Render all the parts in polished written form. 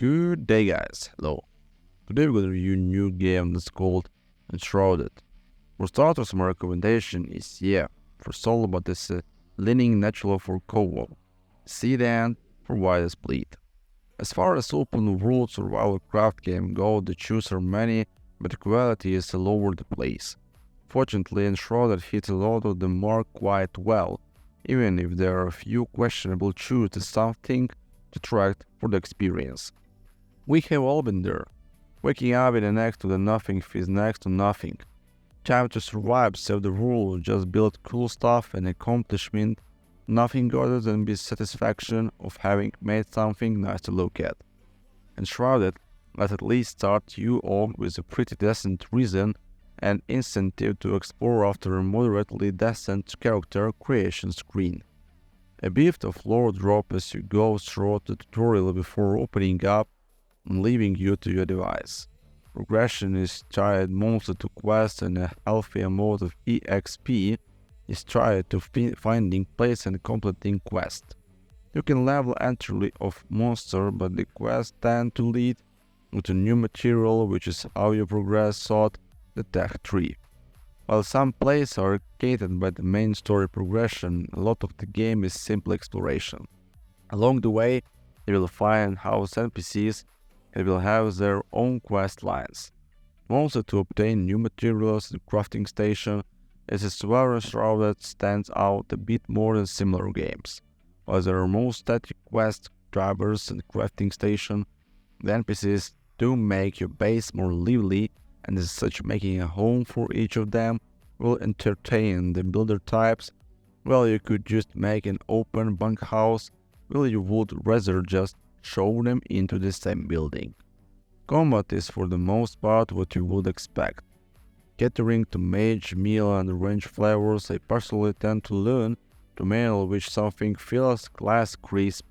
Good day guys, hello. Today we're gonna review a new game that's called Enshrouded. For starters, my recommendation is for solo, but it's leaning natural for co-op. See then for wider split. As far as open world survival craft game go, the choices are many, but the quality is all over the place. Fortunately, Enshrouded hits a lot of the mark quite well, even if there are a few questionable choices, something to detract for the experience. We have all been there. Waking up in the next to the nothing feels next to nothing. Time to survive, save the world, just build cool stuff and accomplishment, nothing other than the satisfaction of having made something nice to look at. Enshrouded, let at least start you off with a pretty decent reason and incentive to explore after a moderately decent character creation screen. A bit of lore drop as you go through the tutorial before opening up and leaving you to your device. Progression is tied mostly to quests, and a healthy amount of EXP is tied to finding places and completing quests. You can level entirely of monster, but the quests tend to lead to new material, which is how you progress throughout the tech tree. While some places are gated by the main story progression, a lot of the game is simple exploration. Along the way, you will find house NPCs and will have their own quest lines. Also, to obtain new materials and crafting station, it is where Enshrouded stands out a bit more than similar games. While there are more static quest drivers and crafting station, the NPCs do make your base more lively, and as such making a home for each of them will entertain the builder types. Well, you could just make an open bunkhouse, while you would rather just show them into the same building. Combat is for the most part what you would expect. Catering to mage, meal and range flavors, I personally tend to lean to meal which something feels class crisp,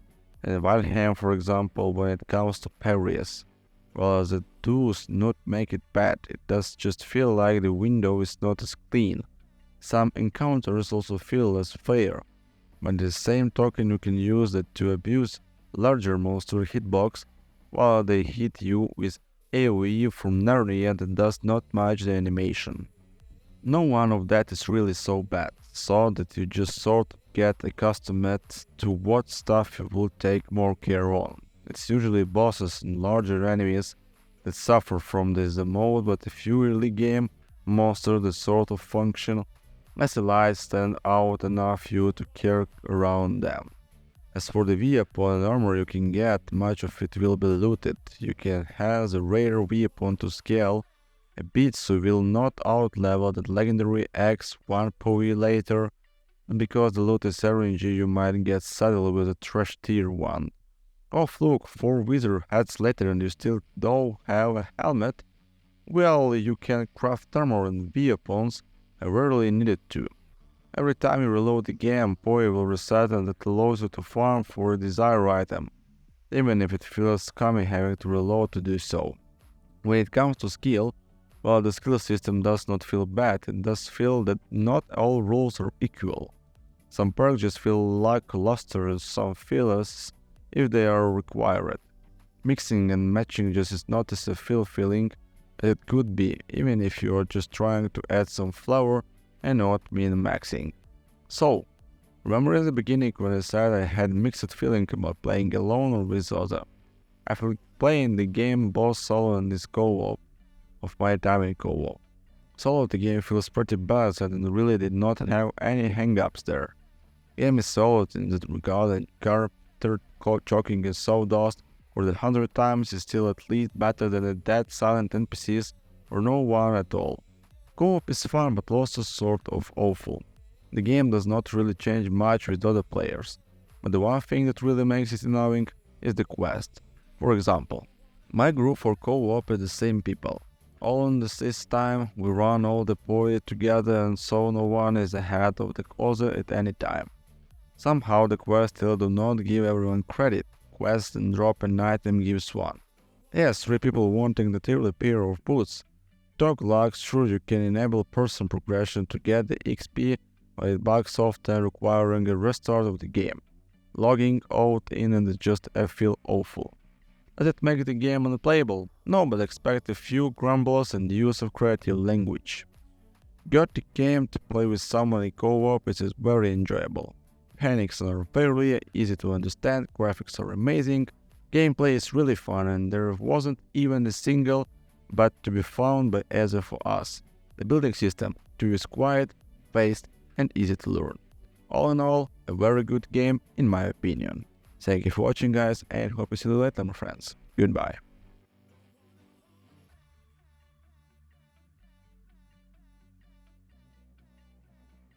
and Valheim for example when it comes to parries. While the does not make it bad, it does just feel like the window is not as clean. Some encounters also feel less fair, but the same token you can use that to abuse larger monster hitbox while they hit you with AoE from Narnia that does not match the animation. No one of that is really so bad, so that you just sort of get accustomed to what stuff you will take more care on. It's usually bosses and larger enemies that suffer from this the most, but a few early game monsters that sort of function as allies stand out enough you to care around them. As for the weapon and armor you can get, much of it will be looted. You can have the rare weapon to scale a bit, so you will not outlevel that legendary X one PoE later, and because the loot is RNG you might get saddled with a trash tier 1. Oh look, 4 wizard heads later and you still don't have a helmet? Well, you can craft armor and weapons, I rarely needed to. Every time you reload the game, PoE will reset and that allows you to farm for a desired item, even if it feels scummy having to reload to do so. When it comes to skill, while the skill system does not feel bad, it does feel that not all rules are equal. Some perks just feel like luster and some feel as if they are required. Mixing and matching just is not as a feeling as it could be, even if you are just trying to add some flavor and not min-maxing. So, remember in the beginning when I said I had mixed feeling about playing alone or with other. After playing the game both solo and this co-op, of my time in co-op. Solo the game feels pretty bad and really did not have any hang-ups there. Game is solid in that regard, and character choking and sawdust for the 100 times is still at least better than the dead silent NPCs or no one at all. Co-op is fun but also sort of awful. The game does not really change much with other players, but the one thing that really makes it annoying is the quest. For example, my group for co-op is the same people. All on this time, we run all the PoE together and so no one is ahead of the other at any time. Somehow the quests still do not give everyone credit. Quest and drop an item gives one. Yes, 3 people wanting the tier pair of boots. Talk luck, sure you can enable person progression to get the XP, but it bugs often requiring a restart of the game. Logging out in and just feel awful. Does it make the game unplayable? No, but expect a few grumbles and use of creative language. Got the game to play with someone in co-op, it is very enjoyable. Mechanics are fairly easy to understand, graphics are amazing, gameplay is really fun, and there wasn't even a single but to be found by either for us. The building system too is quiet, paced, and easy to learn. All in all, a very good game in my opinion. Thank you for watching guys, and hope to see you later my friends. Goodbye.